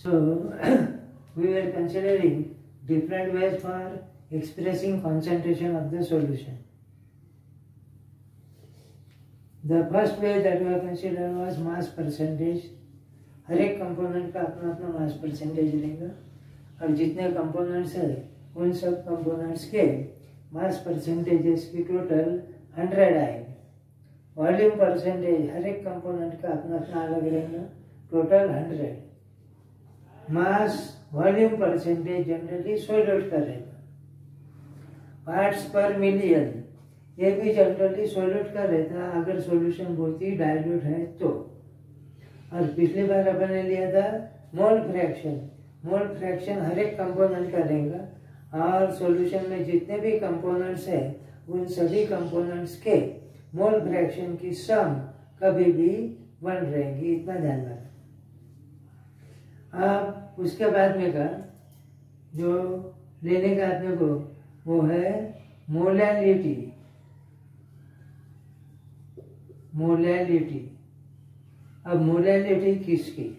So we were considering different ways for expressing concentration of the solution. The first way that we have considered was mass percentage. हर एक component का अपना अपना mass percentage लेगा और जितने components है उन सब कंपोनेंट्स के मास परसेंटेजेस की टोटल 100 आएंगे. वॉल्यूम परसेंटेज हर एक कंपोनेंट का अपना अपना अलग रहेगा, total 100. Mass volume percentage generally solute का रहेगा. पार्ट्स पर मिलियन ये भी जनरली सॉल्यूट का रहता है अगर सॉल्यूशन बहुत ही डाइल्यूट है तो. और पिछली बार अपन ने लिया था मोल फ्रैक्शन. मोल फ्रैक्शन हर एक कंपोनेंट का रहेगा और सॉल्यूशन में जितने भी कंपोनेंट्स है उन सभी कंपोनेंट्स के मोल फ्रैक्शन की सम कभी भी 1 रहेगी, इतना ध्यान रखना. अब उसके बाद में का जो लेने का अपने को वो है मोलैलिटी. मोलैलिटी. अब मोलैलिटी किसकी?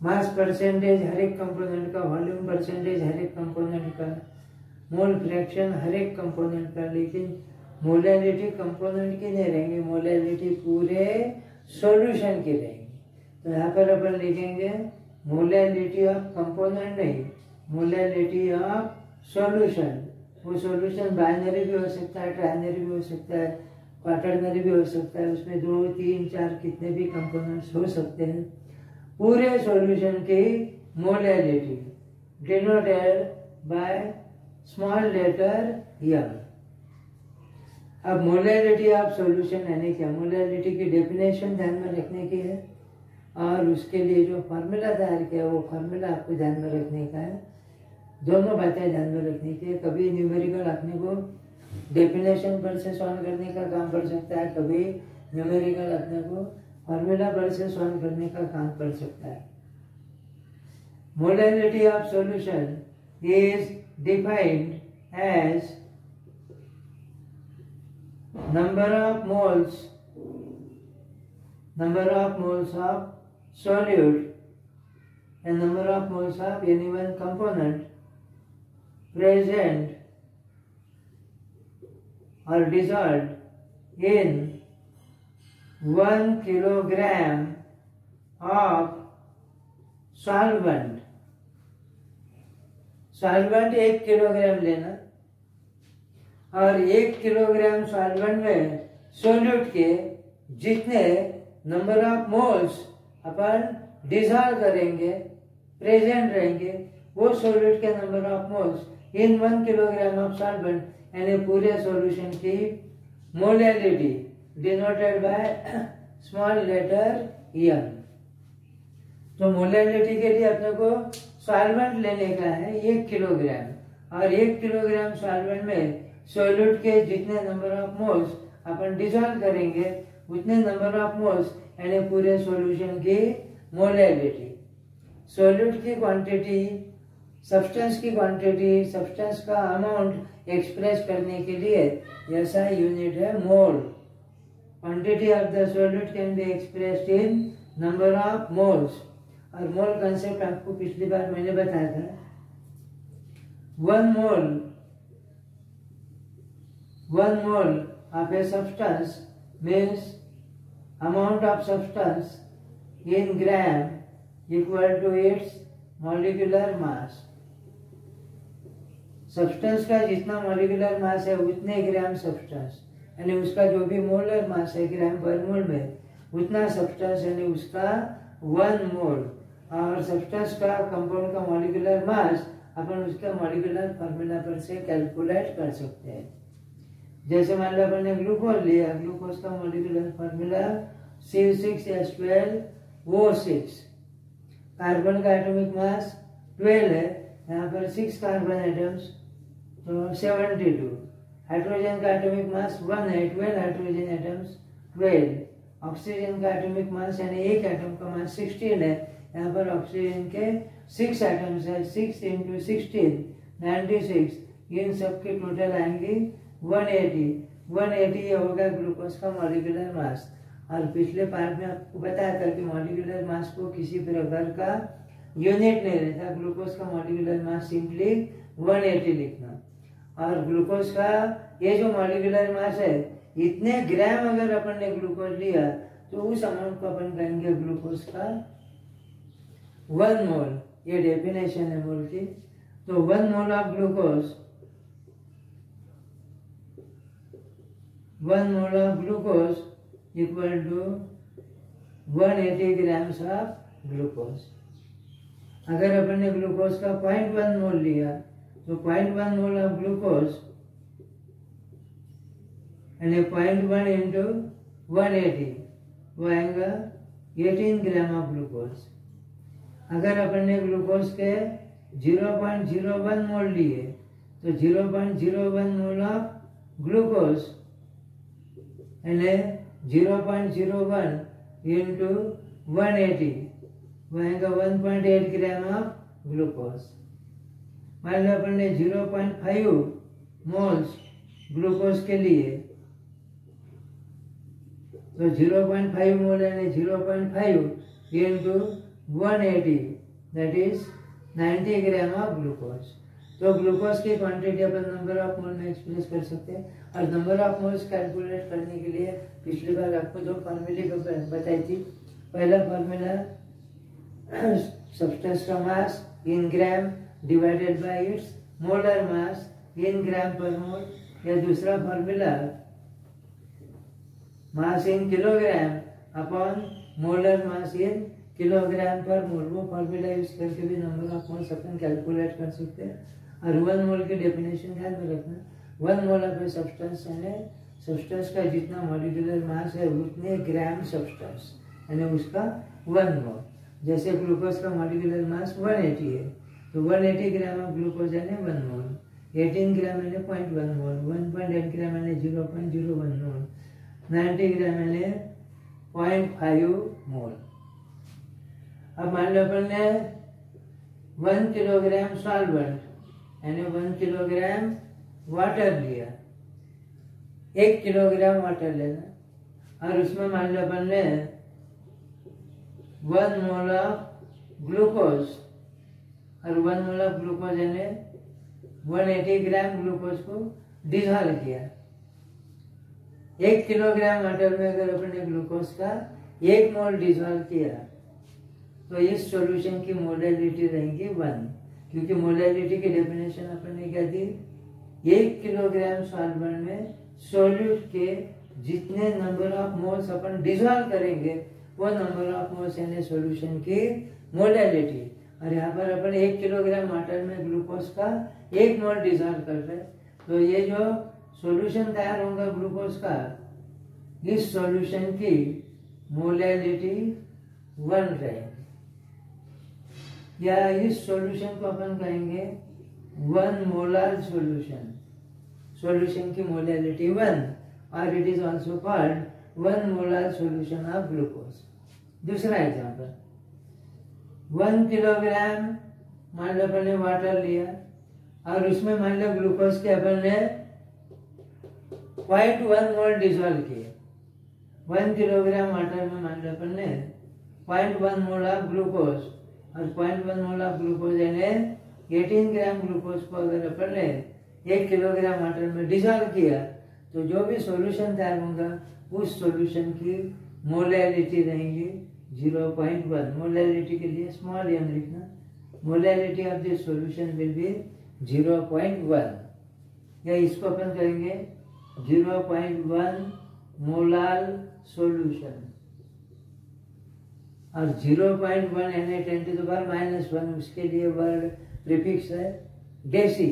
मास परसेंटेज हर एक कंपोनेंट का, वॉल्यूम परसेंटेज हर एक कंपोनेंट का, मोल फ्रैक्शन हर एक कंपोनेंट का, लेकिन मोलैलिटी कंपोनेंट की नहीं रहेंगे, मोलैलिटी पूरे सॉल्यूशन की रहेंगी. तो यहाँ पर अपन लिखेंगे मोलैलिटी ऑफ कंपोनेंट नहीं, मोलैलिटी ऑफ सॉल्यूशन. वो सॉल्यूशन बाइनरी भी हो सकता है, ट्राइनरी भी हो सकता है, क्वाटर्नरी भी हो सकता है. उसमें 2, 3, 4 कितने भी कंपोनेंट्स हो सकते हैं. पूरे सॉल्यूशन की molality denoted by small letter m. अब मोलैलिटी ऑफ सॉल्यूशन यानी क्या? मोलैलिटी की डेफिनेशन ध्यान में रखने की है और उसके लिए जो फार्मूला तैयार किया वो फार्मूला आपको ध्यान में रखने का है. दोनों बातें ध्यान में रखने की है. कभी न्यूमेरिकल अपने को डेफिनेशन पर से सॉल्व करने का काम पड़ सकता है, कभी न्यूमेरिकल अपने को फार्मूला पर से सॉल्व करने का काम पड़ सकता है. Molality of solution is defined as number of moles of solute and number of moles of any one component present or dissolved in 1 kilogram of solvent. Solvent 1 kilogram लेना और 1 किलोग्राम सॉल्वेंट में solute के जितने number of moles अपन dissolve करेंगे, present रहेंगे, वो solute के number of moles in 1 kilogram of solvent यानी पूरे सॉल्यूशन की molality denoted by small letter m. तो मोलैलिटी के लिए अपने को सॉल्वेंट लेने का है 1 किलोग्राम और 1 किलोग्राम सॉल्वेंट में सोल्यूट के जितने नंबर ऑफ मोल्स अपन डिसॉल्व करेंगे उतने नंबर ऑफ मोल्स यानी पूरे सॉल्यूशन की मोलैलिटी. सोल्यूट की क्वांटिटी, सब्सटेंस की क्वांटिटी, सब्सटेंस का अमाउंट एक्सप्रेस करने के लिए ऐसा यूनिट है mole. Quantity of the solute can be expressed in number of moles. और मोल कंसेप्ट आपको पिछली बार मैंने बताया था. 1 mole of a substance means amount of substance in gram equal to its molecular mass. Substance का जितना molecular mass है उतने ग्राम सब्सटेंस यानी उसका जो भी मोलर मास है ग्राम पर मोल में उतना सब्सटेंस यानी उसका 1 मोल. और सब्सटेंस का कंपाउंड का मॉलिक्यूलर मास अपन उसका मॉलिक्यूलर फार्मूला पर से कैलकुलेट कर सकते हैं. जैसे मान लो अपन ने ग्लूकोज लिया, ग्लूकोज का मॉलिक्यूलर फार्मूला C6H12O6. कार्बन का एटॉमिक मास 12 है, यहाँ पर 6 कार्बन एटम्स तो 72. हाइड्रोजन का एटॉमिक मास 1 है, 12 हाइड्रोजन एटम्स 12. ऑक्सीजन का एटॉमिक मास यानी एक एटम का मास 16 है, यहाँ पर ऑक्सीजन के 6 एटम्स है, 6 × 16 96. इन सब के टोटल आएंगे 180. 180 ये होगा ग्लूकोज का मॉलिक्यूलर मास. और पिछले पार्ट में आपको बताया था कि मॉलिक्यूलर मास को किसी प्रकार का यूनिट नहीं रहता, ग्लूकोज का मॉलिक्यूलर मास सिंपली 180 लिखना, और ग्लूकोज का ये जो मॉलिक्यूलर मास है इतने ग्राम अगर अपन ने ग्लूकोज लिया तो उस अमाउंट को अपन कहेंगे ग्लूकोज का 1 मोल। ये डेफिनेशन है मोल की। तो 1 mole of glucose, 1 mole of glucose equal to 180 grams of glucose. अगर अपन ने ग्लूकोज का 0.1 मोल लिया तो 0.1 मोल ऑफ ग्लूकोज यानी 0.1 इंटू 180 वो आएगा 18 ग्राम ऑफ ग्लूकोज। अगर अपन ने ग्लूकोज के 0.01 मोल लिए तो 0.01 मोल ऑफ ग्लूकोज यानी 0.01 इंटू 180 वो आएगा 1.8 ग्राम ऑफ ग्लूकोज। मान लो अपन ने 0.5 मोल्स ग्लूकोज के लिए तो 0.5 मोल यानी 0.5 into 180 that is 90 gram of glucose. तो ग्लूकोज की quantity upon number of mole में एक्सप्रेस कर सकते हैं, और नंबर ऑफ मोल्स कैलकुलेट करने के लिए पिछली बार आपको दो फॉर्मूले बताई थी। पहला फॉर्मूला सब्सटेंस का mass in gram divided by its molar mass in gram per mole, या दूसरा formula mass in kilogram upon molar mass in kilogram per mole. वो फॉर्मूला यूज करके भी नंबर ऑफ मोल्स अपन कैलकुलेट कर सकते हैं। और 1 मोल की डेफिनेशन ध्यान में रखना, 1 मोल ऑफ ए सब्सटेंस यानी सब्सटेंस का जितना मॉलिक्यूलर मास है उतने ग्राम सब्सटेंस यानी उसका 1 मोल। जैसे ग्लूकोज का मॉलिक्यूलर मास 180 है तो 180 ग्राम ऑफ ग्लूकोज यानी 1 मोल, 18 ग्राम यानी 0.1 मोल, 1.8 ग्राम यानी 0.01 मोल, 90 ग्राम यानी 0.5 मोल। अब मान लो अपन ने 1 किलोग्राम सॉल्वेंट यानी 1 किलोग्राम वाटर लिया, 1 किलोग्राम वाटर लेना, और उसमें मान लो अपन ने 1 मोल ऑफ ग्लूकोज, और 1 मोल ऑफ ग्लूकोज यानी 180 ग्राम ग्लूकोज को डिसॉल्व किया। 1 किलोग्राम वाटर में अगर अपन ने ग्लूकोज का 1 मोल डिसॉल्व किया तो इस सॉल्यूशन की मोलैलिटी रहेगी 1, क्योंकि मोलैलिटी की डेफिनेशन अपन ने क्या दी, 1 किलोग्राम सॉल्वेंट में सॉल्यूट के जितने नंबर ऑफ मोल्स अपन डिसॉल्व करेंगे वो नंबर ऑफ मोल्स यानी सॉल्यूशन की मोलैलिटी। और यहाँ पर अपन 1 किलोग्राम वाटर में ग्लूकोज का 1 मोल डिसॉल्व कर रहे हैं, तो ये जो सॉल्यूशन तैयार होगा ग्लूकोज का, इस सॉल्यूशन की मोलैलिटी 1 रहेगी, या इस सॉल्यूशन को अपन कहेंगे 1 मोलर सॉल्यूशन। सॉल्यूशन की मोलैलिटी 1, और it is also called 1 molar solution of glucose. दूसरा एग्जांपल, 1 किलोग्राम मान लो अपन ने वाटर लिया और उसमें मान लो ग्लूकोज के अपन ने 0.1 मोल डिसॉल्व किए। 1 किलोग्राम वाटर में मान लो अपन ने 0.1 मोल ऑफ ग्लूकोज, और 0.1 मोल ऑफ ग्लूकोज यानी 18 ग्राम ग्लूकोज को अगर अपन ने 1 किलोग्राम वाटर में डिसॉल्व किया तो जो भी सॉल्यूशन तैयार होगा उस सॉल्यूशन की मोलैलिटी रहेगी 0.1। मोलैलिटी के लिए स्मॉल m लिखना, molality of this solution will be 0.1, या इसको अपन करेंगे 0.1 मोलार सॉल्यूशन। और 0.1 यानी 10⁻⁻1 उसके लिए वर्ड प्रीफिक्स है डेसी,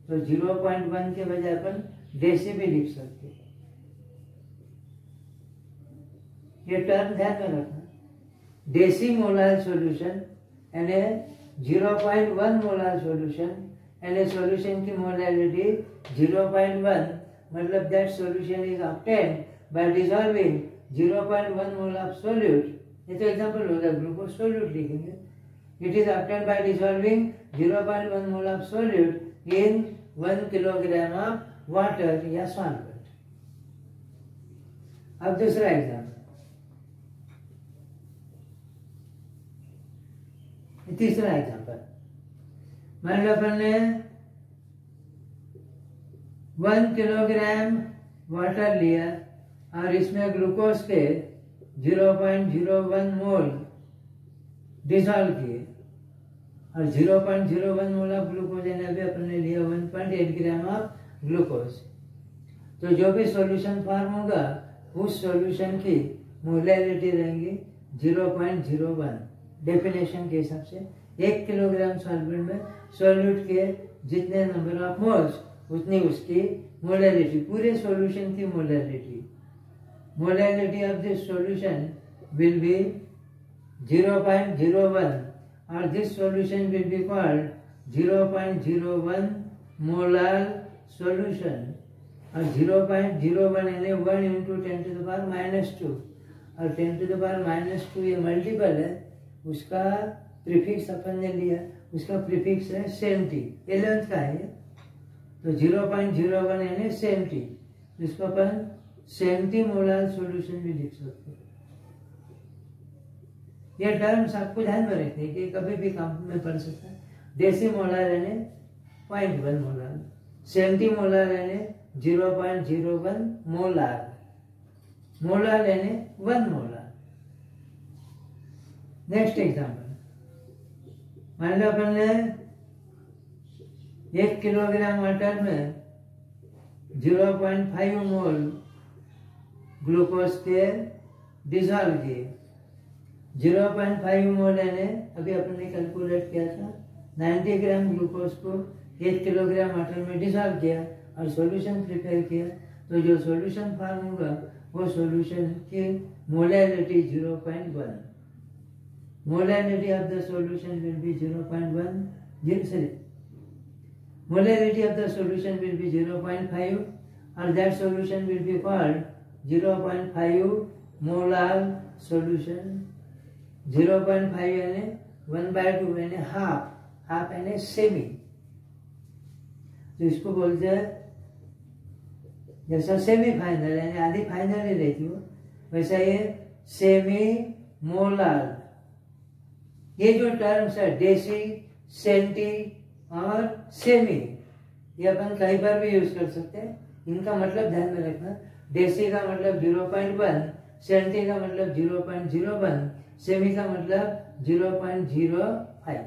तो 0.1 के बजाय अपन डेसी भी लिख सकते हैं। ये टर्म ध्यान में रखना, डेसी मोलार सॉल्यूशन यानी 0.1 मोलार सॉल्यूशन यानी सॉल्यूशन की मोलैलिटी 0.1, मतलब that solution is obtained by dissolving 0.1 mole of solute. ये तो एग्जांपल होगा, ग्लूकोज सॉल्यूट लिखेंगे। It is obtained by dissolving 0.1 mole of solute in 1 kilogram of water या solvent. अब दूसरा एग्जांपल, तीसरा एग्जांपल, मान लो अपन ने 1 किलोग्राम वाटर लिया और इसमें ग्लूकोज के 0.01 मोल डिसॉल्व किए और 0.01 मोल ऑफ ग्लूकोज यानी अभी अपन ने लिया 1.8 ग्राम ऑफ ग्लूकोज। तो जो भी सॉल्यूशन फॉर्म होगा उस सॉल्यूशन की मोलैरिटी रहेंगी 0.01 डेफिनेशन के हिसाब से। 1 किलोग्राम सॉल्वेंट में सॉल्यूट के जितने नंबर ऑफ मोल्स उतनी उसकी मोलैरिटी, पूरे सॉल्यूशन की molarity of this solution will be 0.01 और this solution will be called 0.01 molar solution. और 0.01 यानी 1 इंटू 10 टू द पावर -2 और 10 टू द पावर -2 ये मल्टीपल है, उसका प्रीफिक्स अपन ने लिया, उसका प्रीफिक्स है 70, 11th का है। तो 0.01 यानी 70, जिसको अपन 70 मोलार सॉल्यूशन भी लिख सकते हैं। ये टर्म्स आपको ध्यान में रखते हैं कि कभी भी काम में पढ़ सकता है। देसी मोलार यानी 0.1 मोलार, 70 मोलार यानी 0.01 मोलार, मोलार यानी 1 मोलार। नेक्स्ट एग्जांपल, मान लो अपन ने 1 किलोग्राम वाटर में 0.5 मोल ग्लूकोज के डिसॉल्व किए। 0.5 मोल यानी अभी अपन ने कैलकुलेट किया था 90 ग्राम ग्लूकोज को 1 किलोग्राम वाटर में डिसॉल्व किया और सॉल्यूशन प्रिपेयर किया। तो जो सॉल्यूशन फॉर्म होगा वो सॉल्यूशन की molarity 0.1, molarity of the solution will be 0.1, molarity of the solution will be 0.5 or that solution will be called 0.5 molar solution। 0.5 यानी 1/2 यानी हाफ यानी सेमी। तो इसको बोलते हैं जैसा सेमी फाइनल यानी आधी फाइनल ही रहती हो, वैसा ये सेमी मोलार। ये जो टर्म्स है डेसी, सेंटी और सेमी, ये अपन कहीं पर भी यूज कर सकते हैं। इनका मतलब ध्यान में रखना, डेसी का मतलब 0.1, सेंटी का मतलब 0.01, सेमी का मतलब 0.05।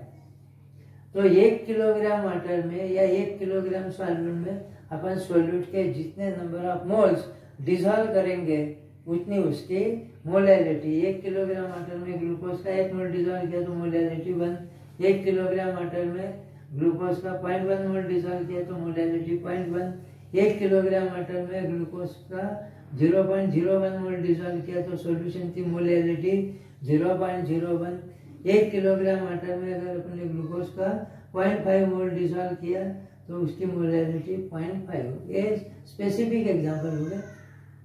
तो 1 किलोग्राम वाटर में या 1 किलोग्राम सॉल्वेंट में अपन सॉल्यूट के जितने नंबर ऑफ मोल्स डिसॉल्व करेंगे उतनी उसकी मोलैरिटी। 1 किलोग्राम वाटर में ग्लूकोज का 1 मोल डिसॉल्व किया तो मोलैरिटी 1, 1 किलोग्राम वाटर में ग्लूकोज का 0.1 मोल डिसॉल्व किया तो मोलैरिटी 0.1, 1 किलोग्राम वाटर में ग्लूकोज का 0.01 मोल डिसॉल्व किया तो सॉल्यूशन की मोलैरिटी 0.01। 1 किलोग्राम वाटर में अगर अपने ग्लूकोज का 0.5 मोल डिसॉल्व किया तो उसकी मोलैरिटी 0.5। ये स्पेसिफिक एग्जांपल हो गए।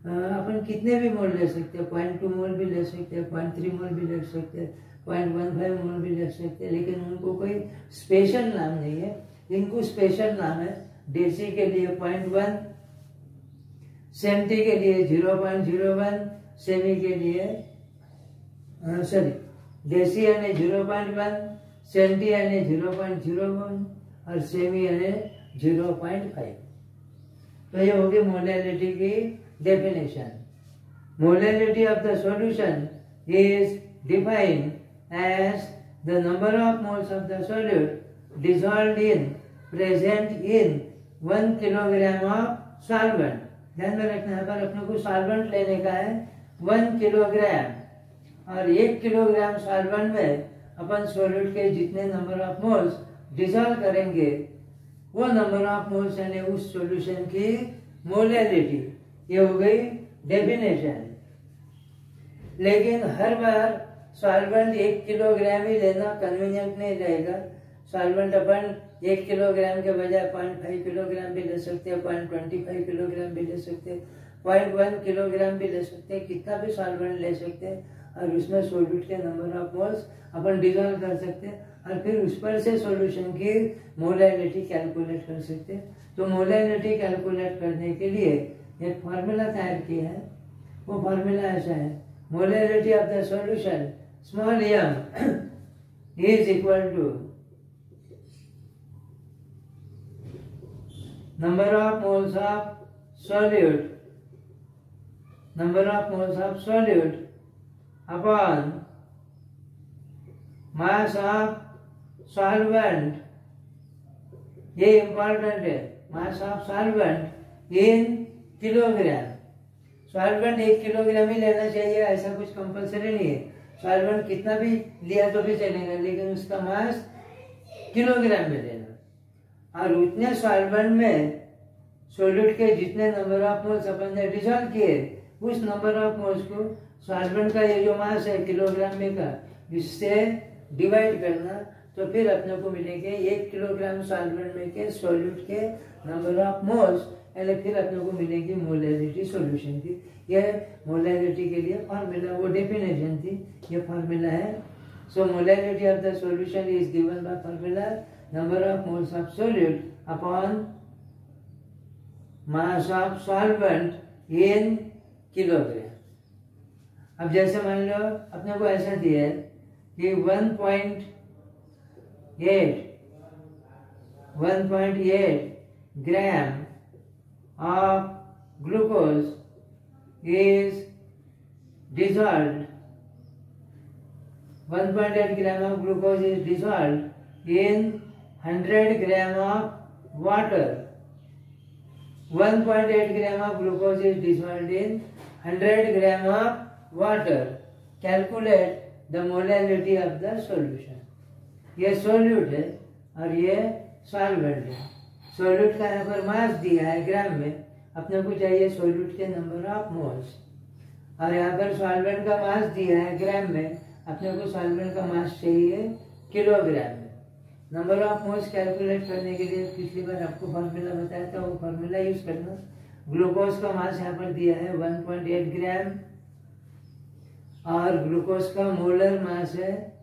अपन कितने भी मोल ले सकते हैं, 0.2 मोल भी ले सकते हैं, 0.3 मोल भी ले सकते हैं, 0.15 मोल भी ले सकते हैं, लेकिन उनको कोई स्पेशल नाम नहीं है। इनको स्पेशल नाम है डेसी के लिए 0.1, सेंटी के लिए 0.01, सेमी के लिए डेसी यानी 0.1, सेंटी यानी 0.01 और सेमी यानी 0.5। तो ये होगी मोलैरिटी की definition. Molarity of the solution is defined as the number of moles of the solute dissolved in present in 1 kilogram of solvent। ध्यान में रखना, यहाँ पर अपने को सॉल्वेंट लेने का है 1 किलोग्राम और 1 किलोग्राम सॉल्वेंट में अपन सोल्यूट के जितने नंबर ऑफ मोल्स डिसॉल्व करेंगे वो नंबर ऑफ मोल्स यानी उस सॉल्यूशन की मोलैरिटी। ये हो गई डेफिनेशन। लेकिन हर बार सॉल्वेंट 1 किलोग्राम ही लेना कन्वीनियंट नहीं रहेगा। सॉल्वेंट अपन 1 किलोग्राम के बजाय 0.5 किलोग्राम भी ले सकते हैं, 0.25 किलोग्राम भी ले सकते हैं, 0.1 किलोग्राम भी ले सकते हैं, कितना भी सॉल्वेंट ले सकते हैं और उसमें सोल्यूट के नंबर ऑफ मोल्स अपन डिसॉल्व कर सकते हैं और फिर उस पर से सॉल्यूशन की मोलैरिटी कैलकुलेट कर सकते हैं। तो मोलैरिटी कैलकुलेट करने के लिए एक फार्मूला तैयार किया है। वो फार्मूला ऐसा है, molarity of the solution small m is equal to number of moles of solute upon mass of solvent. ये इम्पॉर्टेंट है, mass of solvent in kilogram. Solvent 1 kilogram ही लेना चाहिए, ऐसा कुछ कंपलसरी नहीं है। सॉल्वेंट कितना भी लिया तो भी चलेगा, लेकिन उसका मास किलोग्राम में लेना। और उतने सॉल्वेंट में सोल्यूट के जितने नंबर ऑफ मोल्स अपन ने डिसॉल्व किए, उस नंबर ऑफ मोल्स को सॉल्वेंट का ये जो मास है किलोग्राम में का, इससे डिवाइड करना, तो फिर अपने को मिलेंगे 1 किलोग्राम सॉल्वेंट में के सोल्यूट के नंबर ऑफ मोल्स, यानी फिर अपने को मिलेगी मोलैरिटी सॉल्यूशन की। यह मोलैरिटी के लिए फॉर्मूला, वो डेफिनेशन थी, ये फॉर्मूला है। So molarity of the solution is given by formula number of moles of solute upon mass of solvent in kilogram. अब जैसे मान लो अपने को ऐसा दिया है कि 1.8 ग्राम of glucose is dissolved. 1.8 gram of glucose is dissolved in 100 gram of water. 1.8 gram of glucose is dissolved in 100 gram of water. Calculate the molality of the solution. ये सोल्यूट है और ये सॉल्वेंट है। सोल्यूट का यहाँ पर मास दिया है ग्राम में, अपने को चाहिए सोल्यूट के नंबर ऑफ मोल्स। और यहाँ पर सॉल्वेंट का मास दिया है ग्राम में, अपने को सॉल्वेंट का मास चाहिए किलोग्राम में। नंबर ऑफ मोल्स कैलकुलेट करने के लिए पिछली बार आपको फॉर्मूला बताया था, वो फॉर्मूला यूज करना। ग्लूकोज का मास यहाँ पर दिया है 1.8 ग्राम और ग्लूकोज का मोलर मास है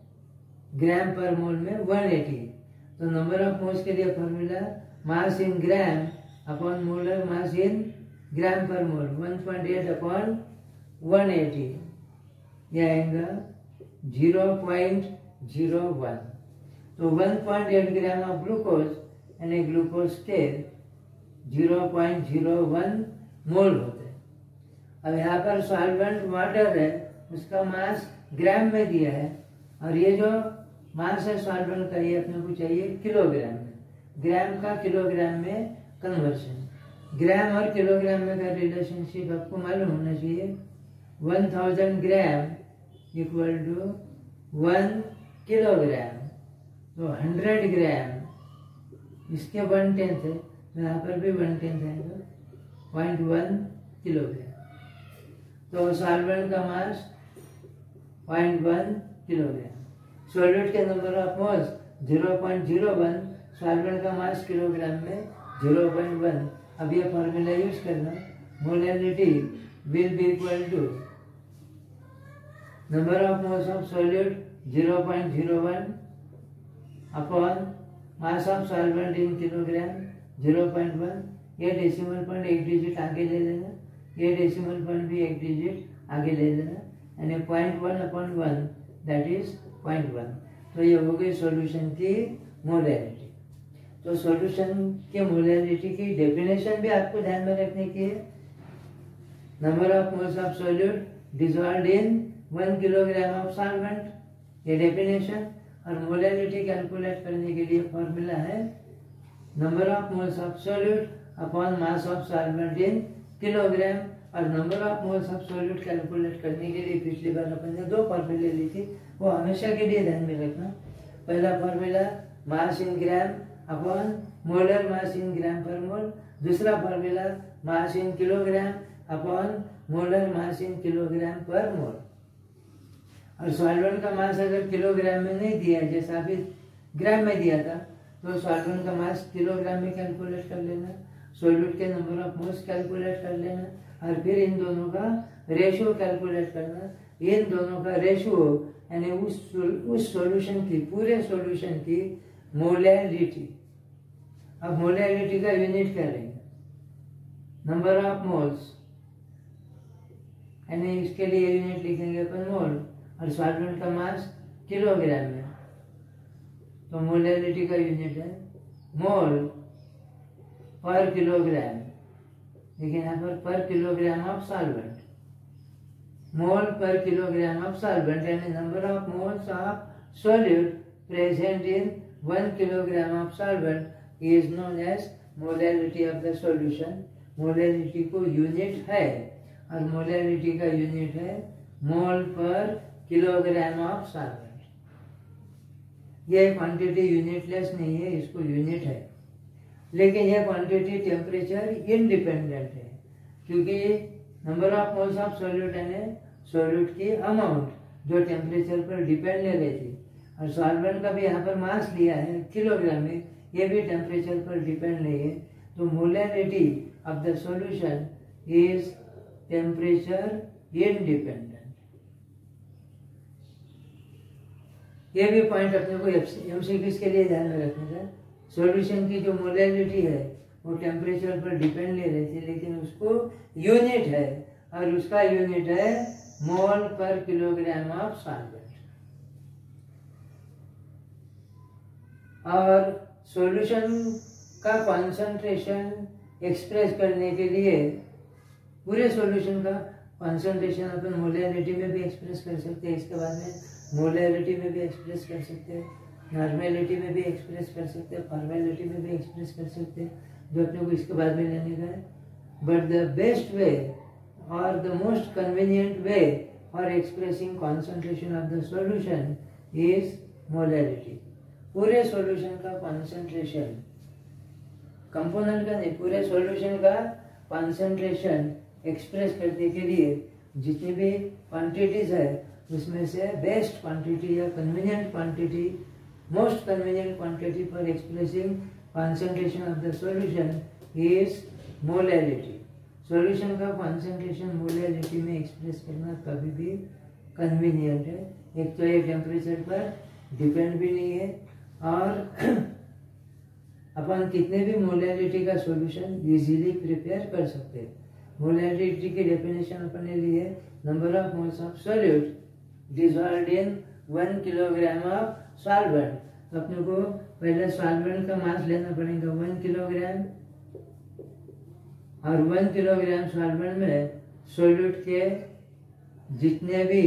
ग्राम पर मोल में 180। तो नंबर ऑफ मोल्स के लिए formula mass in gram upon molar mass in gram per mole 1.8 upon 180, यह आएगा 0.01। तो 1.8 ग्राम ऑफ ग्लूकोज यानी ग्लूकोज के 0.01 मोल होते हैं। अब यहाँ पर सॉल्वेंट वाटर है, उसका मास ग्राम में दिया है, और ये जो मास है सॉल्वेंट का ये अपने को चाहिए किलोग्राम में। ग्राम का किलोग्राम में कन्वर्शन, ग्राम और किलोग्राम में का रिलेशनशिप आपको मालूम होना चाहिए। 1000 ग्राम इक्वल टू 1 किलोग्राम। तो 100 ग्राम इसके 1/10 है, यहाँ पर भी 1/10 आएगा, 0.1 किलोग्राम। तो सॉल्वेंट का मास 0.1 किलोग्राम। सॉल्वेंट के नंबर ऑफ मोल्स 0.01, सॉल्वेंट का मास किलोग्राम में 0.1। अब ये फॉर्मूला यूज करना, molarity will be equal to number of moles of solute 0.01 upon mass of solvent in kilogram 0.1। ये डेसिमल पॉइंट एक डिजिट आगे ले लेना, ये डेसिमल पॉइंट भी एक डिजिट आगे ले लेना, यानी 0.1 अपॉन 1 दैट इज 0.1। तो ये हो गई सॉल्यूशन की मोलैरिटी। तो सॉल्यूशन के मोलैरिटी की डेफिनेशन भी आपको ध्यान में रखने की है। Number of moles of solute dissolved in 1 kilogram of solvent, ये डेफिनेशन। और मोलैरिटी कैलकुलेट करने के लिए फॉर्मूला है number of moles of solute upon mass of solvent in kilogram. और number of moles of solute calculate करने के लिए पिछली बार अपन ने 2 फॉर्मूले ली थी, वो हमेशा के लिए ध्यान में रखना। पहला formula mass in gram upon molar mass in gram per मोल, दूसरा formula mass in kilogram upon molar mass in kilogram per मोल। और सॉल्वेंट का मास अगर किलोग्राम में नहीं दिया है, जैसा अभी ग्राम में दिया था, तो सॉल्वेंट का मास किलोग्राम में कैलकुलेट कर लेना, सॉल्यूट के नंबर ऑफ मोल्स कैलकुलेट कर लेना, और फिर इन दोनों का रेशियो कैलकुलेट करना। इन दोनों का रेशियो यानी उस सॉल्यूशन की, पूरे सॉल्यूशन की मोलैरिटी। अब मोलैरिटी का यूनिट क्या रहेगा? नंबर ऑफ मोल्स, यानी इसके लिए यूनिट लिखेंगे अपन मोल, और सॉल्वेंट का मास किलोग्राम में, तो मोलैलिटी का यूनिट है मोल पर किलोग्राम, लेकिन यहाँ पर किलोग्राम ऑफ सॉल्वेंट, मोल पर किलोग्राम ऑफ सॉल्वेंट यानी number of moles of solute present in 1 kilogram of solvent is known as molality of the solution. Molality को यूनिट है और मोलैलिटी का यूनिट है मोल पर किलोग्राम ऑफ सॉल्वेंट। यह quantity unitless नहीं है, इसको यूनिट है, लेकिन यह क्वांटिटी टेम्परेचर इंडिपेंडेंट है, क्योंकि number of moles of solute यानी सॉल्यूट की अमाउंट जो टेम्परेचर पर डिपेंड ले रही थी, और सॉल्वेंट का भी यहाँ पर मास लिया है किलोग्राम में, ये भी टेम्परेचर पर डिपेंड नहीं है। तो molality of the solution is temperature independent. ये भी पॉइंट अपने को एमसीक्यूज के लिए ध्यान में रखने का। सॉल्यूशन की जो मोलैलिटी है वो टेम्परेचर पर डिपेंड ले रही थी, लेकिन उसको यूनिट है और उसका यूनिट है मोल पर किलोग्राम ऑफ सॉल्वेंट। और सॉल्यूशन का कॉन्सेंट्रेशन एक्सप्रेस करने के लिए पूरे सॉल्यूशन का कॉन्सेंट्रेशन अपन मोलैलिटी में भी एक्सप्रेस कर सकते हैं, इसके बाद में मोलैलिटी में भी एक्सप्रेस कर सकते हैं, नॉर्मेलिटी में भी एक्सप्रेस कर सकते हैं, फॉर्मेलिटी में भी एक्सप्रेस कर सकते हैं, जो अपने को इसके बाद में लेने का है। बट द बेस्ट वे और the most convenient way for expressing concentration of the solution is molality. पूरे सॉल्यूशन का कॉन्सेंट्रेशन, कंपोनेंट का नहीं, पूरे सॉल्यूशन का कॉन्सेंट्रेशन एक्सप्रेस करने के लिए जितनी भी क्वांटिटीज है उसमें से बेस्ट क्वांटिटी या convenient quantity, most convenient quantity for expressing concentration of the solution is molality. Solution का कॉन्सेंट्रेशन मोलैलिटी में एक्सप्रेस करना कभी भी कन्वीनियंट है। एक तो ये टेम्परेचर पर डिपेंड भी नहीं है, और अपन कितने भी मोलैलिटी का सॉल्यूशन इजीली प्रिपेयर कर सकते हैं। मोलैलिटी की डेफिनेशन अपन ने ली है number of moles of solute dissolved in 1 kilogram of solvent. तो अपने को पहले सॉल्वेंट का मास लेना पड़ेगा 1 किलोग्राम, और 1 किलोग्राम सॉल्वेंट में सॉल्यूट के जितने भी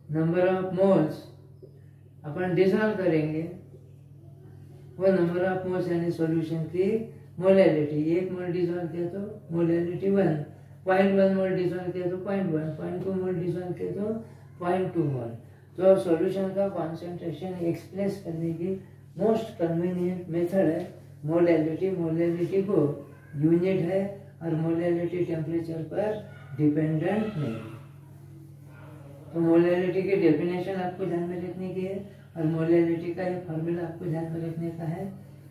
नंबर ऑफ मोल्स अपन डिसॉल्व करेंगे वो नंबर ऑफ मोल्स यानी सॉल्यूशन की मोलैलिटी। 1 मोल डिसॉल्व किया तो मोलैलिटी 1, 0.1 मोल डिसॉल्व किया तो 0.1, 0.2 मोल डिसॉल्व किया तो 0.2 मोल। तो सॉल्यूशन का कॉन्सेंट्रेशन एक्सप्रेस करने की मोस्ट कन्वीनियंट मेथड है मोलैलिटी। मोलैलिटी को यूनिट है और मोलैलिटी टेम्परेचर पर डिपेंडेंट नहीं है। तो मोलैलिटी की डेफिनेशन आपको ध्यान में रखने की है, और मोलैलिटी का ये फार्मूला आपको ध्यान में रखने का है।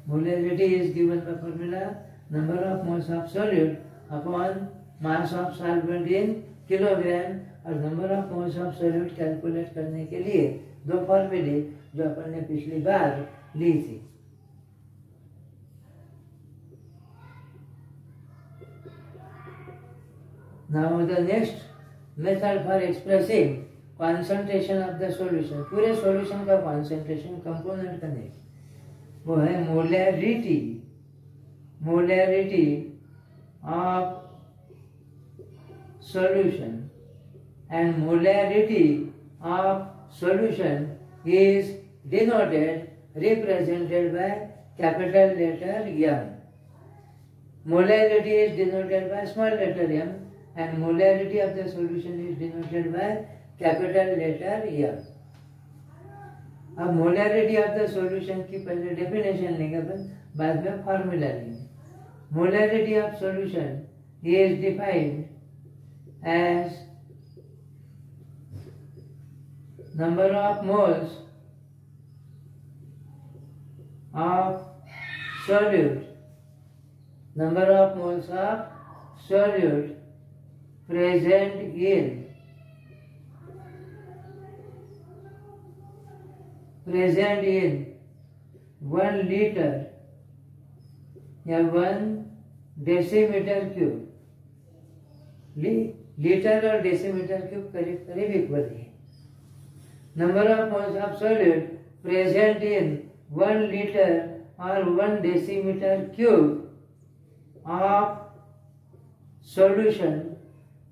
Molality is given by formula number of moles of solute upon mass of solvent in kilogram, और number of moles of solute calculate करने के लिए दो फार्मूले जो अपन ने पिछली बार ली थी। Now the next method for expressing concentration of the solution. पूरे सॉल्यूशन का कॉन्सेंट्रेशन कंपोनेंट का नहीं, वो है molarity. Molarity of solution, and molarity of solution is represented by capital letter M. Molarity is denoted by small letter m, and molarity of the solution is denoted by capital letter M. अब molarity of the solution की पहले definition लेंगे, बाद में formula लेंगे। Molarity of solution is defined as number of moles of solute, number of moles of solute present in 1 liter या 1 decimetre cube. Litre और decimetre cube करीब करीब इक्वल है। Number of moles of solute present in 1 liter or 1 decimeter cube of solution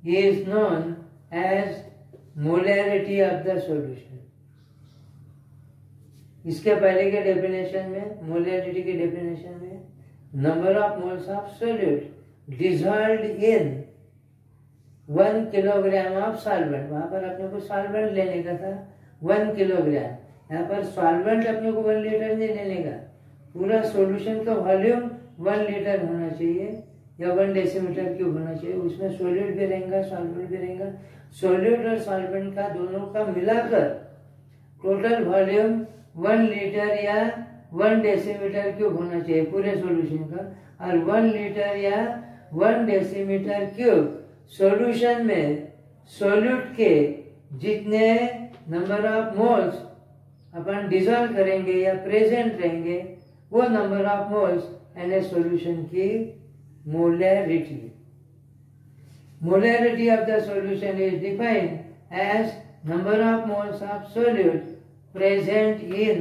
is known as molarity of the solution. इसके पहले के definition में, molarity के डेफिनेशन में, number of moles of solute dissolved in 1 kilogram of solvent. वहां पर अपने को सॉल्वेंट लेने का था 1 किलोग्राम, यहाँ पर सॉल्वेंट अपने को 1 लीटर नहीं लेने का, पूरा सॉल्यूशन का वॉल्यूम 1 लीटर होना चाहिए या 1 डेसीमीटर क्यूब होना चाहिए। उसमें सोल्यूट भी रहेगा, सॉल्वेंट भी रहेगा। सोल्यूट और सॉल्वेंट का दोनों का मिलाकर टोटल वॉल्यूम 1 लीटर या 1 डेसीमीटर क्यूब होना चाहिए पूरे सॉल्यूशन का। और 1 लीटर या 1 डेसीमीटर क्यूब सॉल्यूशन में सोल्यूट के जितने नंबर ऑफ मोल्स अपन डिसॉल्व करेंगे या प्रेजेंट रहेंगे, वो नंबर ऑफ मोल्स यानी सॉल्यूशन की molarity. Molarity of the solution is defined as number of moles of solute present in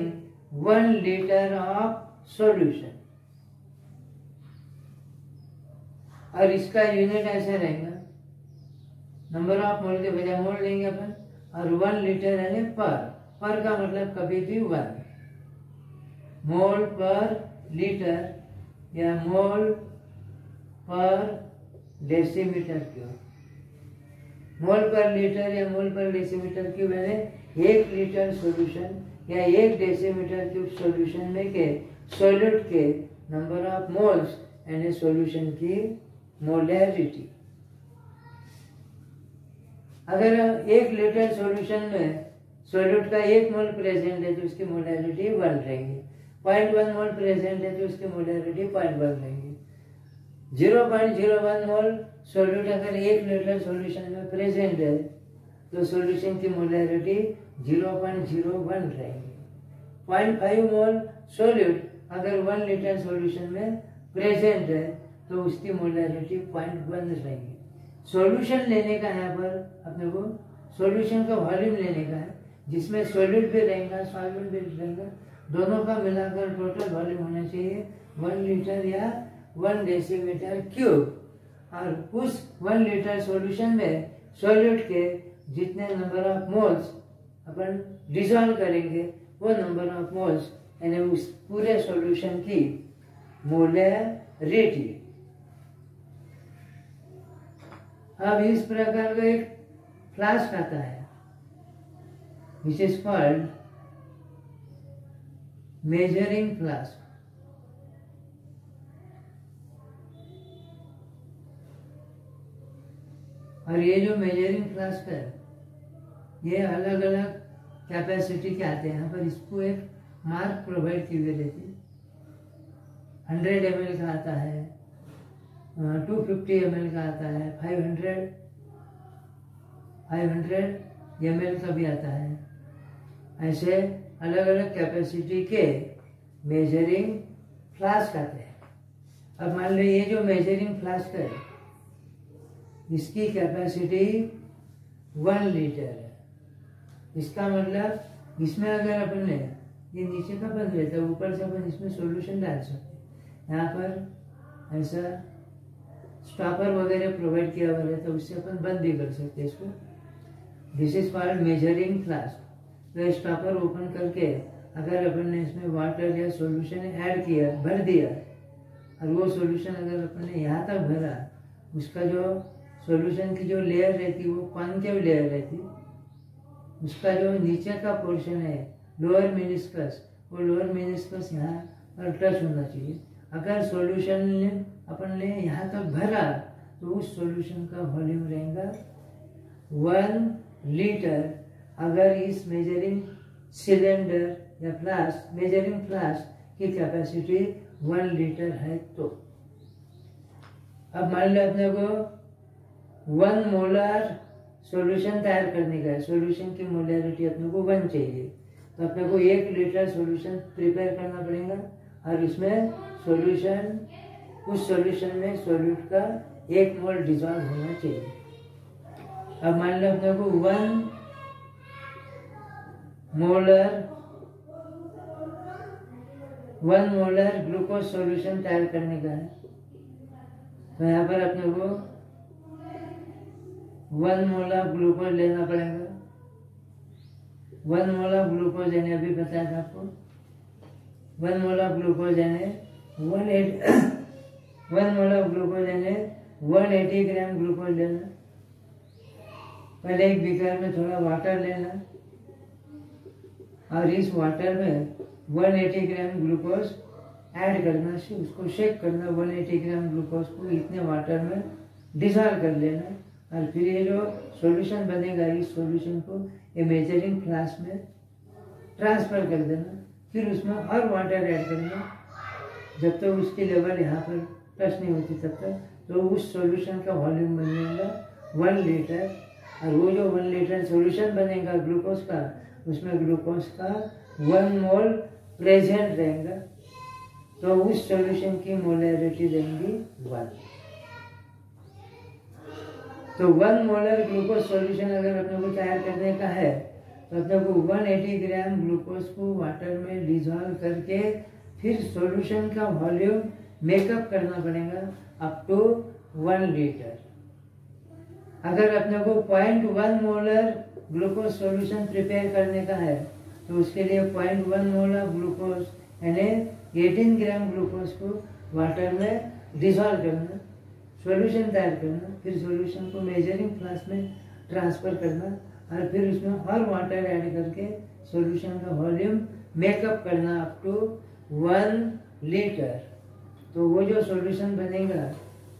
1 liter of solution। और इसका यूनिट ऐसे रहेगा, नंबर ऑफ मोल के बजाय मोल लेंगे अपन, और 1 लीटर यानी पर का मतलब कभी भी 1 मोल पर लीटर या मोल पर डेसीमीटर क्यूब। मोल पर लीटर या मोल पर डेसीमीटर क्यूब यानी 1 लीटर सॉल्यूशन या 1 डेसीमीटर क्यूब सॉल्यूशन में के सोल्यूट के नंबर ऑफ मोल्स यानी सॉल्यूशन की मोलैरिटी। अगर 1 लीटर सॉल्यूशन में सोल्यूट का 1 मोल प्रेजेंट है तो उसकी मोलैरिटी 1 रहेगी, 0.1 मोल प्रेजेंट है तो उसकी मोलैरिटी 0.1 रहेगी। 0.01 मोल सोल्यूट अगर 1 लीटर सॉल्यूशन में प्रेजेंट है तो सॉल्यूशन की मोलैरिटी 0.01 रहेगी। 0.5 मोल सोल्यूट अगर 1 लीटर सॉल्यूशन में प्रेजेंट है तो उसकी मोलैरिटी 0.1 रहेगी। सॉल्यूशन लेने का यहाँ पर अपने को सॉल्यूशन का वॉल्यूम लेने का है, जिसमें सोल्यूट भी रहेगा, सॉल्वेंट भी रहेगा, दोनों का मिलाकर टोटल वॉल्यूम होना चाहिए 1 लीटर या 1 डेसीमीटर क्यूब। और उस 1 लीटर सॉल्यूशन में सोल्यूट के जितने नंबर ऑफ मोल्स अपन डिसॉल्व करेंगे वो नंबर ऑफ मोल्स यानी उस पूरे सॉल्यूशन की मोलैरिटी। अब इस प्रकार का एक फ्लास्क आता है which is called measuring flask. और ये जो मेजरिंग फ्लास्क है ये अलग अलग कैपेसिटी के आते हैं। यहाँ पर इसको एक मार्क प्रोवाइड की हुई रहती है। 100 ml का आता है, 250 ml का आता है, 500 ml का भी आता है। ऐसे अलग अलग कैपेसिटी के मेजरिंग फ्लास्क आते हैं। अब मान लो ये जो मेजरिंग फ्लास्क है इसकी कैपेसिटी 1 लीटर है। इसका मतलब इसमें अगर अपन ने ये नीचे का बंद रहता है, ऊपर से अपन इसमें सॉल्यूशन डाल सकते हैं। यहाँ पर ऐसा स्टॉपर वगैरह प्रोवाइड किया हुआ रहता है, उससे अपन बंद भी कर सकते हैं इसको। This is called measuring flask. तो स्टॉपर ओपन करके अगर अपन ने इसमें वाटर या सॉल्यूशन ऐड किया, भर दिया, और वो सॉल्यूशन अगर अपन ने यहाँ तक भरा, उसका जो सॉल्यूशन की जो लेयर रहती है वो कॉन्केव लेयर रहती है, उसका जो नीचे का पोर्शन है लोअर मेनिस्कस, वो लोअर मेनिस्कस यहाँ पर टच होना चाहिए। अगर सॉल्यूशन अपन ने यहाँ तक भरा तो उस सॉल्यूशन का वॉल्यूम रहेगा 1 लीटर। अगर इस मेजरिंग सिलेंडर या फ्लास्क, मेजरिंग फ्लास्क की कैपेसिटी 1 लीटर है तो। अब मान लो अपने को 1 मोलर सॉल्यूशन तैयार करने का है, सॉल्यूशन की मोलैरिटी अपने को 1 चाहिए, तो अपने को 1 लीटर सॉल्यूशन प्रिपेयर करना पड़ेगा और इसमें सॉल्यूशन, उस सॉल्यूशन में सोल्यूट का 1 मोल डिसॉल्व होना चाहिए। अब मान लो अपने को 1 मोलर 1 मोलर ग्लूकोज सॉल्यूशन तैयार करने का है। तो यहाँ पर अपने को 1 मोलर ग्लूकोज लेना पड़ेगा। 1 मोलर ग्लूकोज यानी अभी बताया था आपको 1 मोलर ग्लूकोज यानी 1 मोलर ग्लूकोज यानी 180 ग्राम ग्लूकोज लेना। पहले एक बीकर में थोड़ा वाटर लेना और इस वाटर में 180 ग्राम ग्लूकोज ऐड करना, उसको शेक करना। 180 ग्राम ग्लूकोज को इतने वाटर में डिसॉल्व कर लेना और फिर ये जो सॉल्यूशन बनेगा इस सॉल्यूशन को ये मेजरिंग फ्लास्क में ट्रांसफर कर देना। फिर उसमें और वाटर ऐड करना जब तक उसकी लेवल यहाँ पर टच नहीं होती तब तक। तो उस सॉल्यूशन का वॉल्यूम बनेगा 1 लीटर और वो जो 1 लीटर सॉल्यूशन बनेगा ग्लूकोज का उसमें ग्लूकोज का 1 मोल प्रेजेंट रहेगा। तो उस सॉल्यूशन की मोलैरिटी रहेगी 1। तो 1 मोलर ग्लूकोज सॉल्यूशन अगर अपने को तैयार करने का है तो अपने को 180 ग्राम ग्लूकोज को वाटर में डिसॉल्व करके फिर सॉल्यूशन का वॉल्यूम मेकअप करना पड़ेगा अप टू 1 लीटर। अगर अपने को 0.1 मोलर ग्लूकोज सॉल्यूशन प्रिपेयर करने का है तो उसके लिए 0.1 मोलर ग्लूकोज यानी 18 ग्राम ग्लूकोज को वाटर में डिसॉल्व करना, सॉल्यूशन तैयार करना, फिर सॉल्यूशन को मेजरिंग फ्लास्क में ट्रांसफर करना और फिर उसमें और वाटर ऐड करके सॉल्यूशन का वॉल्यूम मेकअप करना अप टू 1 लीटर। तो वो जो सॉल्यूशन बनेगा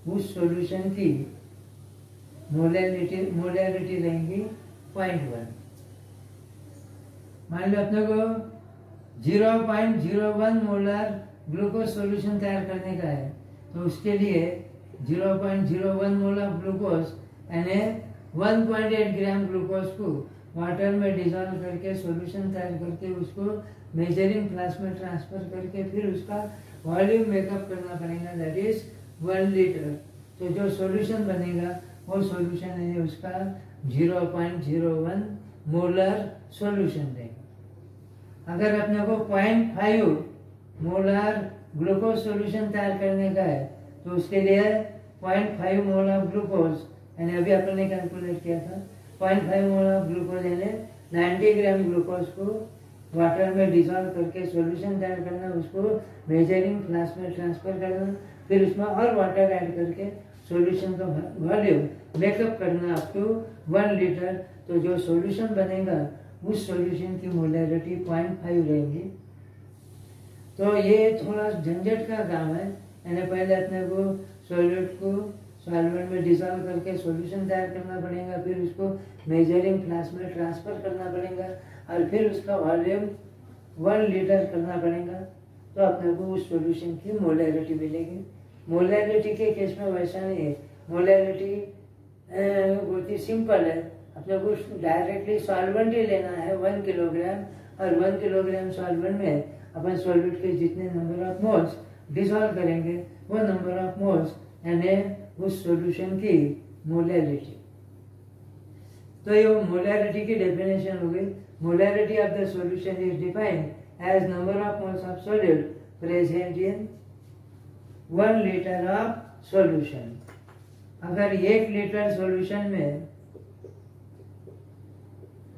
उस सॉल्यूशन की मोलैरिटी रहेंगी 0.1। मान लो अपने को 0.01 मोलर ग्लूकोज सॉल्यूशन तैयार करने का है तो उसके लिए 0.01 मोलर ग्लूकोज यानी 1.8 ग्राम ग्लूकोज को वाटर में डिसॉल्व करके सॉल्यूशन तैयार करके उसको मेजरिंग फ्लास्क में ट्रांसफर करके फिर उसका वॉल्यूम मेकअप करना पड़ेगा, दैट इज 1 लीटर। तो जो सॉल्यूशन बनेगा वो सॉल्यूशन है उसका 0.01 मोलर सॉल्यूशन देगा। अगर अपने को 0.5 मोलर ग्लूकोज सॉल्यूशन तैयार करने का है तो उसके लिए 0.5 मोलर ग्लूकोज यानी अभी अपन ने कैलकुलेट किया था 0.5 मोलर ग्लूकोज यानी 90 ग्राम ग्लूकोज को वाटर में डिसॉल्व करके सॉल्यूशन तैयार करना, उसको मेजरिंग फ्लास्क में ट्रांसफर करना, फिर उसमें और वाटर ऐड करके सॉल्यूशन का वॉल्यूम मेकअप करना अप टू 1 लीटर। तो जो सॉल्यूशन बनेगा उस सॉल्यूशन की मोलैरिटी 0.5 रहेगी। तो ये थोड़ा झंझट का काम है, यानी पहले अपने को सॉल्यूट को सॉल्वेंट में डिसॉल्व करके सॉल्यूशन तैयार करना पड़ेगा, फिर उसको मेजरिंग फ्लास्क में ट्रांसफर करना पड़ेगा और फिर उसका वॉल्यूम 1 लीटर करना पड़ेगा। तो अपने को उस सॉल्यूशन की मोलैरिटी मिलेगी। मोलैरिटी के केस में वैसा नहीं है, मोलैरिटी बहुत ही सिंपल है। अपने को डायरेक्टली सॉल्वेंट ही लेना है 1 किलोग्राम और 1 किलोग्राम सॉल्वेंट में अपन सॉल्वेंट के जितने नंबर ऑफ मोल्स डिसॉल्व करेंगे वो नंबर ऑफ मोल्स यानी उस सॉल्यूशन की मोलैरिटी। तो ये मोलैरिटी की डेफिनेशन हो गई। Molarity of the solution is defined as number of moles of solute present in 1 litre of solution. अगर 1 लीटर सॉल्यूशन में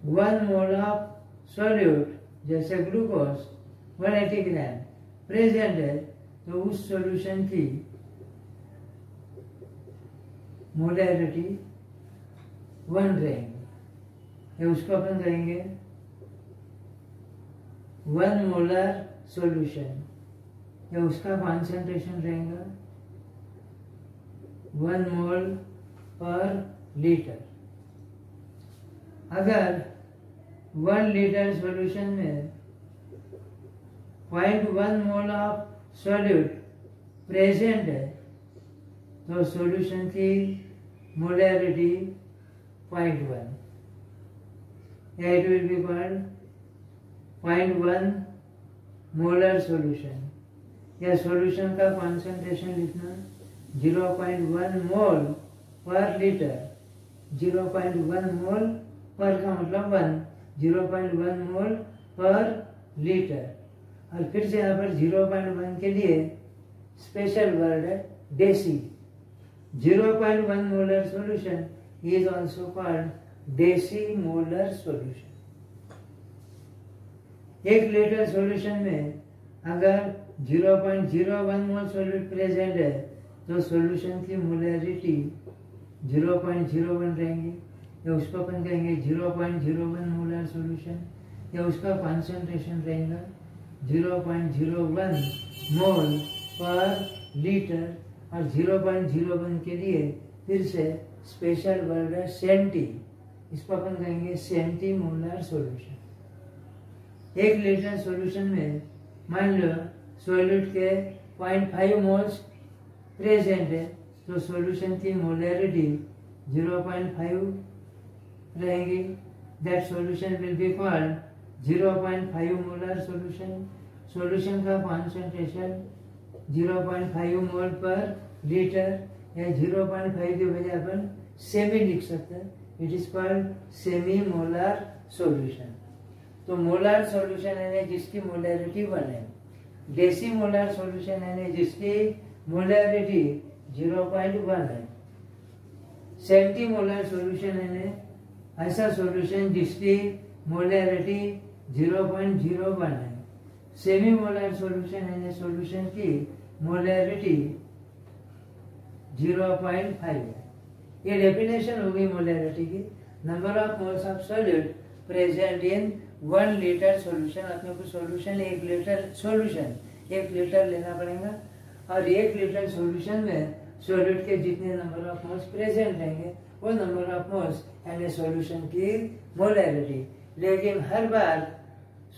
1 मोल ऑफ सॉल्यूट जैसे ग्लूकोज 180 ग्राम प्रेजेंट है तो उस सॉल्यूशन की मोलैरिटी 1 रहेंगे। उसको अपन कहेंगे 1 मोलर सॉल्यूशन, या उसका कॉन्सेंट्रेशन रहेगा 1 मोल पर लीटर। अगर 1 लीटर सॉल्यूशन में 0.1 मोल ऑफ सॉल्यूट प्रेजेंट है तो सॉल्यूशन की molarity 0.1, it will be called 0.1 molar solution. या सॉल्यूशन का कॉन्सेंट्रेशन लिखना 0.1 मोल पर लीटर। 0.1 मोल पर का मतलब 1, 0.1 मोल पर लीटर। और फिर से यहाँ पर 0.1 के लिए स्पेशल वर्ड है deci. 0.1 molar solution is also called deci molar solution. 1 litre solution में अगर 0.01 मोल सॉल्यूट प्रेजेंट है तो सॉल्यूशन की मोलरिटी 0.01 रहेंगी, या उसको अपन कहेंगे 0.01 मोलर सॉल्यूशन, या उसका कॉन्सेंट्रेशन रहेगा 0.01 मोल पर लीटर। और 0.01 के लिए फिर से स्पेशल वर्ड है सेंटी, इसको अपन कहेंगे centi molar solution. 1 litre solution में मान लो सॉल्यूट के 0.5 मोल्स प्रेजेंट है तो सॉल्यूशन की मोलरिटी 0.5 रहेगी। That solution will be called 0.5 molar solution. Solution का कॉन्सेंट्रेशन 0.5 मोल पर लीटर, या 0.5 के बजाय अपन सेमी लिख सकते हैं, it is called semi molar solution. तो मोलर सॉल्यूशन है जिसकी मोलरिटी 1 है, डेसी मोलर सॉल्यूशन है जिसकी मोलरिटी 0.1 है, सेंटी मोलर सॉल्यूशन है ऐसा सॉल्यूशन जिसकी मोलरिटी 0.01 है, सेमी मोलर सॉल्यूशन है सॉल्यूशन की मोलरिटी 0.5 है। ये डेफिनेशन हो गई मोलरिटी की। Number of moles of solute present in 1 litre solution. अपने को सॉल्यूशन 1 लीटर सॉल्यूशन 1 लीटर लेना पड़ेगा, और 1 लीटर सॉल्यूशन में सॉल्यूट के जितने नंबर ऑफ मोल्स प्रेजेंट रहेंगे वो नंबर ऑफ मोल्स यानी सॉल्यूशन की मोलरिटी। लेकिन हर बार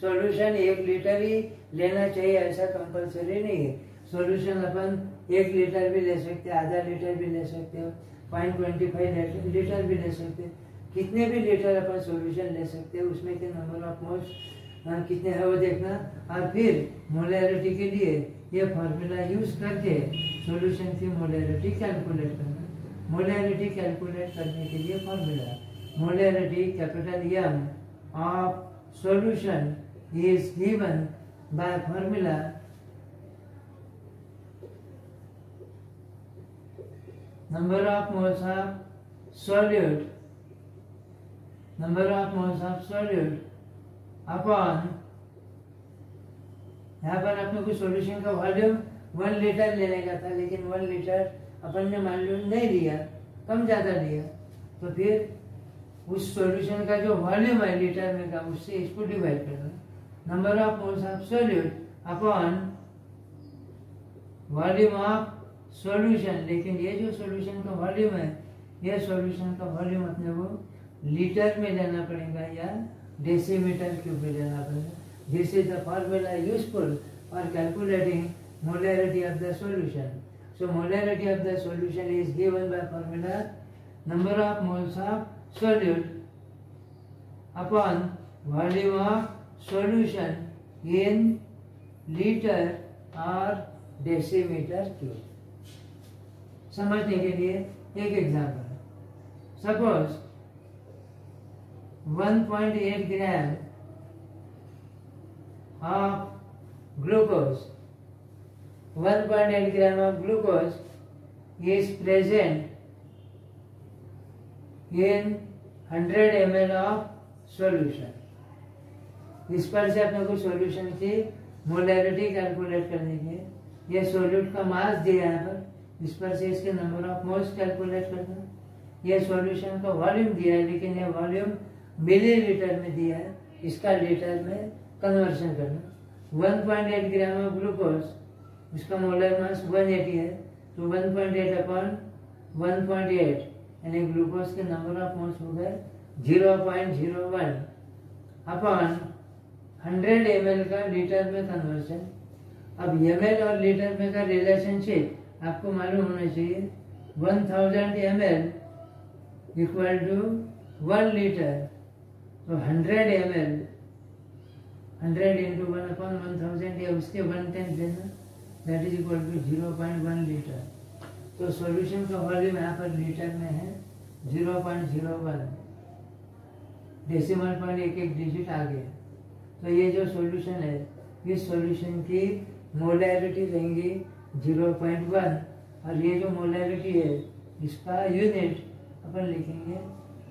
सॉल्यूशन 1 लीटर ही लेना चाहिए ऐसा कंपलसरी नहीं है। सॉल्यूशन अपन 1 लीटर भी ले सकते हैं, आधा लीटर भी ले सकते हो, 0.25 लीटर भी ले सकते हैं, कितने भी लीटर अपन सॉल्यूशन ले सकते हैं, उसमें के नंबर ऑफ मोल्स कितने है वो देखना, और फिर मोलरिटी के लिए ये फॉर्मूला यूज करके सॉल्यूशन की मोलरिटी कैलकुलेट करना। मोलरिटी कैलकुलेट करने के लिए formula molarity capital M of solution is given by formula number of moles of solute upon, यहाँ पर अपने को सॉल्यूशन का वॉल्यूम 1 लीटर लेने का था, लेकिन 1 लीटर अपन ने मान लो नहीं लिया, कम ज्यादा लिया, तो फिर उस सॉल्यूशन का जो वॉल्यूम है लीटर में का उससे इसको डिवाइड करना। Number of moles of solute upon volume of solution. लेकिन ये जो सॉल्यूशन का वॉल्यूम है, ये सॉल्यूशन का वॉल्यूम अपने को लीटर में लेना पड़ेगा या डेसीमीटर क्यूब में लेना पड़ेगा। This is the formula useful for calculating molarity of the solution. So molarity of the solution is given by formula number of moles of solute upon volume of solution in litre और decimetre cube. समझने के लिए एक example, suppose 1.8 gram of glucose 1.8 gram of glucose is present in 100 ml of solution. इस पर से अपने को सॉल्यूशन की मोलरिटी कैलकुलेट करनी है। ये सॉल्यूट का मास दिया है पर, इस पर से इसके नंबर ऑफ मोल्स कैलकुलेट करना। ये सॉल्यूशन का वॉल्यूम दिया है, लेकिन ये वॉल्यूम मिलीलीटर में दिया है, इसका लीटर में कन्वर्शन करना। 1.8 ग्राम ऑफ ग्लूकोज, इसका मोलर मास 180 है, तो 1.8 अपॉन 1.8 यानी ग्लूकोज के नंबर ऑफ मोल्स हो गए 0.01 अपॉन 100 ml का लीटर में कन्वर्शन। अब ml और लीटर में का रिलेशनशिप आपको मालूम होना चाहिए। 1000 ml इक्वल टू 1 लीटर, तो 100 ml 100 इंटू 1 अपॉन 1000 या उसके 1/10 देना, that is equal to 0.1 litre. तो सॉल्यूशन का वॉल्यूम यहाँ पर लीटर में है 0.01, डेसिमल पॉइंट एक डिजिट आ गया। तो ये जो सॉल्यूशन है इस सॉल्यूशन की मोलैरिटी रहेंगी 0.1 और ये जो मोलैरिटी है इसका यूनिट अपन लिखेंगे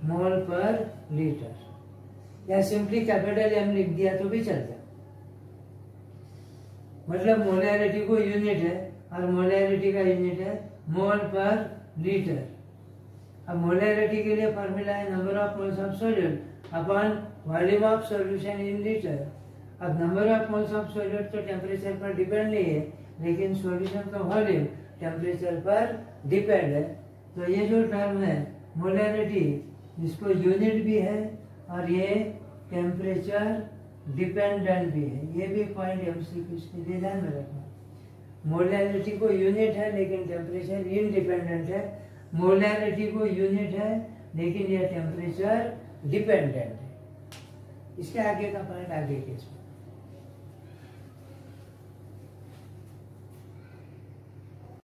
मोल पर लीटर या सिंपली कैपिटल एम लिख दिया तो भी चलता। मतलब मोलैरिटी को यूनिट है और मोलैरिटी का यूनिट है मोल पर लीटर। अब मोलैरिटी के लिए फॉर्मूला है number of moles of solute upon volume of solution in litre. अब number of moles of solute तो टेम्परेचर पर डिपेंड नहीं है, लेकिन सॉल्यूशन का वॉल्यूम टेम्परेचर पर डिपेंड है। तो ये जो टर्म है मोलैरिटी, इसको यूनिट भी है और ये टेम्परेचर डिपेंडेंट भी है। ये भी पॉइंट एमसीक्यू के लिए ध्यान में रखना। मोलैरिटी को यूनिट है लेकिन टेम्परेचर इनडिपेंडेंट है, मोलैरिटी को यूनिट है लेकिन यह टेम्परेचर डिपेंडेंट है। इसके आगे का पॉइंट आगे के इसमें